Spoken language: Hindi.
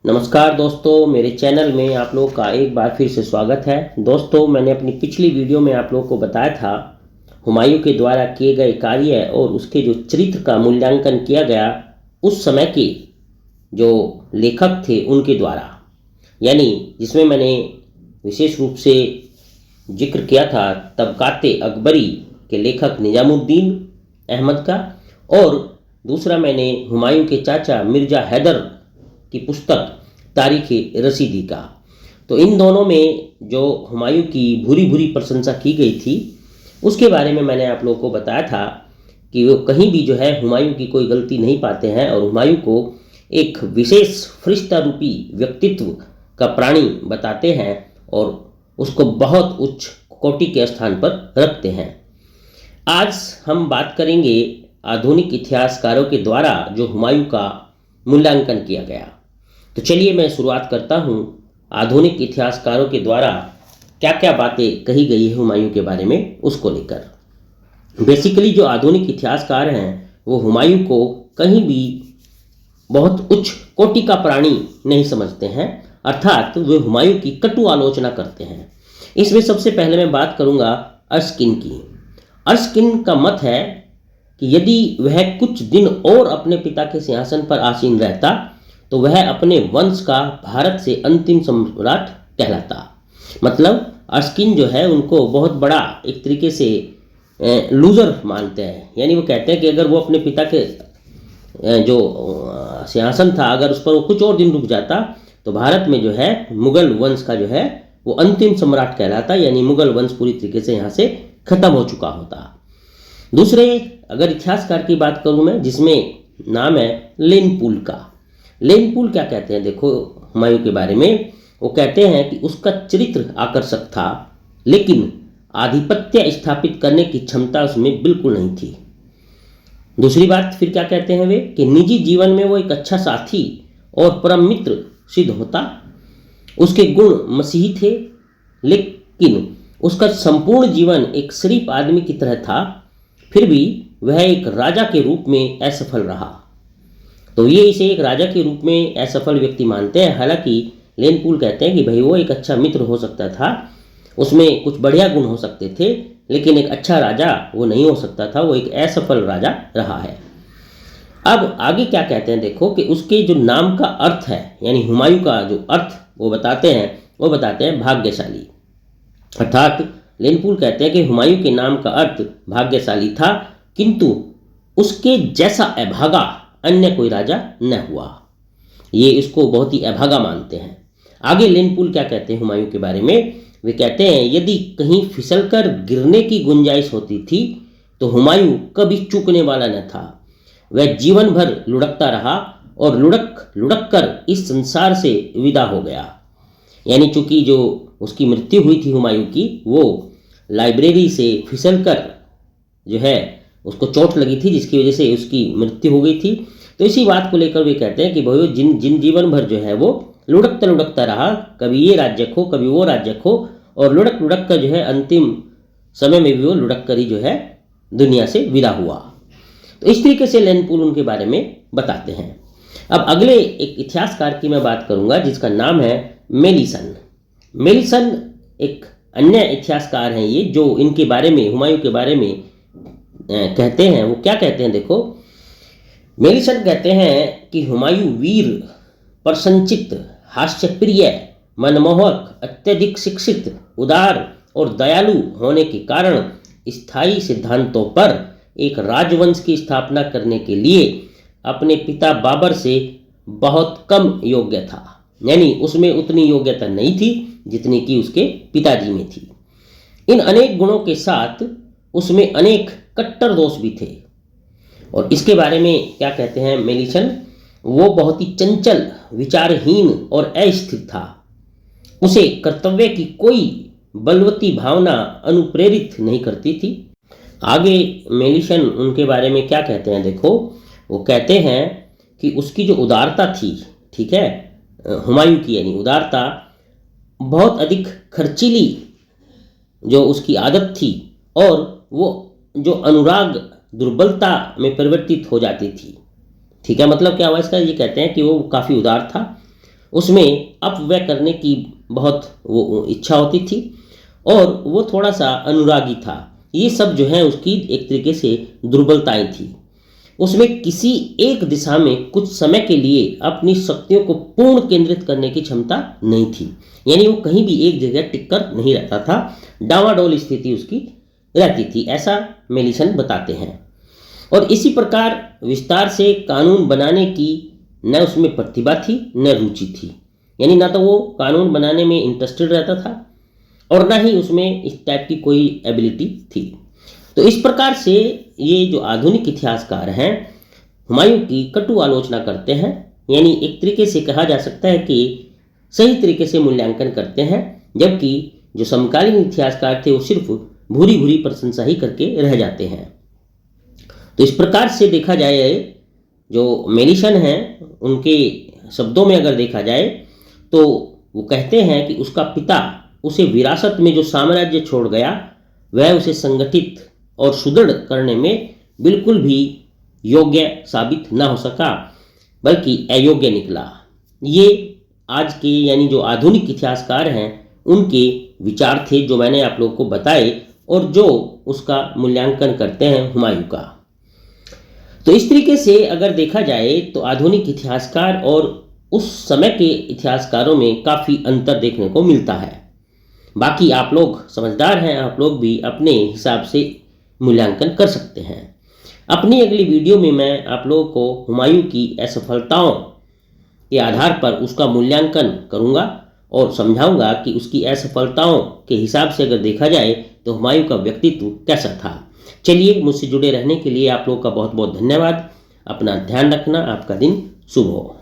नमस्कार दोस्तों, मेरे चैनल में आप लोगों का एक बार फिर से स्वागत है। दोस्तों, मैंने अपनी पिछली वीडियो में आप लोगों को बताया था हुमायूं के द्वारा किए गए कार्य और उसके जो चरित्र का मूल्यांकन किया गया उस समय के जो लेखक थे उनके द्वारा, यानी जिसमें मैंने विशेष रूप से जिक्र किया था तबकाते अकबरी के लेखक निजामुद्दीन अहमद का, और दूसरा मैंने हुमायूं के चाचा मिर्ज़ा हैदर की पुस्तक तारीख रसीदी का। तो इन दोनों में जो हुमायूं की भूरी भूरी प्रशंसा की गई थी उसके बारे में मैंने आप लोगों को बताया था कि वो कहीं भी जो है हुमायूं की कोई गलती नहीं पाते हैं और हुमायूं को एक विशेष फरिश्ता रूपी व्यक्तित्व का प्राणी बताते हैं और उसको बहुत उच्च कोटि के स्थान पर रखते हैं। आज हम बात करेंगे आधुनिक इतिहासकारों के द्वारा जो हुमायूं का मूल्यांकन किया गया। तो चलिए मैं शुरुआत करता हूँ आधुनिक इतिहासकारों के द्वारा क्या क्या बातें कही गई है हुमायूं के बारे में उसको लेकर। बेसिकली जो आधुनिक इतिहासकार हैं वो हुमायूं को कहीं भी बहुत उच्च कोटि का प्राणी नहीं समझते हैं, अर्थात वे हुमायूं की कटु आलोचना करते हैं। इसमें सबसे पहले मैं बात करूंगा अर्शकिन की। अर्शकिन का मत है कि यदि वह कुछ दिन और अपने पिता के सिंहासन पर आसीन रहता तो वह अपने वंश का भारत से अंतिम सम्राट कहलाता। मतलब अर्शकिन जो है उनको बहुत बड़ा एक तरीके से लूज़र मानते हैं, यानी वो कहते हैं कि अगर वो अपने पिता के जो सिंहासन था अगर उस पर वो कुछ और दिन रुक जाता तो भारत में जो है मुगल वंश का जो है वो अंतिम सम्राट कहलाता, यानी मुगल वंश पूरी तरीके से यहाँ से खत्म हो चुका होता। दूसरे अगर इतिहासकार की बात करूँ मैं, जिसमें नाम है लेनपुल का। लेनपुल क्या कहते हैं देखो हुमायूं के बारे में, वो कहते हैं कि उसका चरित्र आकर्षक था लेकिन आधिपत्य स्थापित करने की क्षमता उसमें बिल्कुल नहीं थी। दूसरी बात फिर क्या कहते हैं वे कि निजी जीवन में वो एक अच्छा साथी और परम मित्र सिद्ध होता। उसके गुण मसीही थे लेकिन उसका संपूर्ण जीवन एक शरीफ आदमी की तरह था, फिर भी वह एक राजा के रूप में असफल रहा। तो ये इसे एक राजा के रूप में असफल व्यक्ति मानते हैं। हालांकि लेनपुल कहते हैं कि भाई वो एक अच्छा मित्र हो सकता था, उसमें कुछ बढ़िया गुण हो सकते थे, लेकिन एक अच्छा राजा वो नहीं हो सकता था, वो एक असफल राजा रहा है। अब आगे क्या कहते हैं देखो कि उसके जो नाम का अर्थ है, यानी हुमायूं का जो अर्थ वो बताते हैं भाग्यशाली। अर्थात लेनपुल कहते हैं कि हुमायूं के नाम का अर्थ भाग्यशाली था, किंतु उसके जैसा अभागा अन्य कोई राजा न हुआ। ये इसको बहुत ही अभागा मानते हैं। आगे लेनपुल क्या कहते हैं हुमायूं के बारे में, वे कहते हैं यदि कहीं फिसलकर गिरने की गुंजाइश होती थी तो हुमायूं कभी चूकने वाला न था। वह जीवन भर लुढ़कता रहा और लुढ़क लुढ़क कर इस संसार से विदा हो गया। यानी चूंकि जो उसकी मृत्यु हुई थी हुमायूं की, वो लाइब्रेरी से फिसलकर जो है उसको चोट लगी थी जिसकी वजह से उसकी मृत्यु हो गई थी। तो इसी बात को लेकर वे कहते हैं कि भाई जिन जीवन भर जो है वो लुढ़कता लुढ़कता रहा, कभी ये राज्य खो कभी वो राज्य खो, और लुढ़क लुढ़क कर जो है अंतिम समय में भी वो लुढ़क कर ही जो है दुनिया से विदा हुआ। तो इस तरीके से लेनपुल उनके बारे में बताते हैं। अब अगले एक इतिहासकार की मैं बात करूंगा जिसका नाम है मेलिसन। मेलिसन एक अन्य इतिहासकार हैं ये, जो इनके बारे में हुमायूं के बारे में कहते हैं। वो क्या कहते हैं देखो, मेलिसन कहते हैं कि हुमायूं वीर, प्रसन्नचित्त, हास्यप्रिय, मनमोहक, अत्यधिक शिक्षित, उदार और दयालु होने के कारण स्थायी सिद्धांतों पर एक राजवंश की स्थापना करने के लिए अपने पिता बाबर से बहुत कम योग्य था। यानी उसमें उतनी योग्यता नहीं थी जितनी कि उसके पिताजी में थी। इन अनेक गुणों के साथ उसमें अनेक कट्टर दोष भी थे। और इसके बारे में क्या कहते हैं मेलिसन, वो बहुत ही चंचल, विचारहीन और अस्थिर था। उसे कर्तव्य की कोई बलवती भावना अनुप्रेरित नहीं करती थी। आगे मेलिसन उनके बारे में क्या कहते हैं देखो, वो कहते हैं कि उसकी जो उदारता थी, ठीक है, हुमायूं की यानी उदारता, बहुत अधिक खर्चीली जो उसकी आदत थी, और वो जो अनुराग दुर्बलता में परिवर्तित हो जाती थी। ठीक है, मतलब क्या हुआ इसका, ये कहते हैं कि वो काफ़ी उदार था, उसमें अपव्यय करने की बहुत वो इच्छा होती थी और वो थोड़ा सा अनुरागी था। ये सब जो है उसकी एक तरीके से दुर्बलताएं थी। उसमें किसी एक दिशा में कुछ समय के लिए अपनी शक्तियों को पूर्ण केंद्रित करने की क्षमता नहीं थी, यानी वो कहीं भी एक जगह टिककर नहीं रहता था, डावाडोल स्थिति उसकी रहती थी, ऐसा मेलिसन बताते हैं। और इसी प्रकार विस्तार से कानून बनाने की न उसमें प्रतिभा थी न रुचि थी, यानी ना तो वो कानून बनाने में इंटरेस्टेड रहता था और ना ही उसमें इस टाइप की कोई एबिलिटी थी। तो इस प्रकार से ये जो आधुनिक इतिहासकार हैं हुमायूं की कटु आलोचना करते हैं, यानी एक तरीके से कहा जा सकता है कि सही तरीके से मूल्यांकन करते हैं, जबकि जो समकालीन इतिहासकार थे वो सिर्फ भूरी भूरी प्रशंसा ही करके रह जाते हैं। तो इस प्रकार से देखा जाए जो मेलिसन हैं उनके शब्दों में अगर देखा जाए तो वो कहते हैं कि उसका पिता उसे विरासत में जो साम्राज्य छोड़ गया वह उसे संगठित और सुदृढ़ करने में बिल्कुल भी योग्य साबित न हो सका, बल्कि अयोग्य निकला। ये आज के यानी जो आधुनिक इतिहासकार हैं उनके विचार थे जो मैंने आप लोगों को बताए और जो उसका मूल्यांकन करते हैं हुमायूं का। तो इस तरीके से अगर देखा जाए तो आधुनिक इतिहासकार और उस समय के इतिहासकारों में काफ़ी अंतर देखने को मिलता है। बाकी आप लोग समझदार हैं, आप लोग भी अपने हिसाब से मूल्यांकन कर सकते हैं। अपनी अगली वीडियो में मैं आप लोगों को हुमायूं की असफलताओं के आधार पर उसका मूल्यांकन करूंगा और समझाऊंगा कि उसकी असफलताओं के हिसाब से अगर देखा जाए तो हुमायूं का व्यक्तित्व कैसा था। चलिए, मुझसे जुड़े रहने के लिए आप लोगों का बहुत बहुत धन्यवाद। अपना ध्यान रखना। आपका दिन शुभ हो।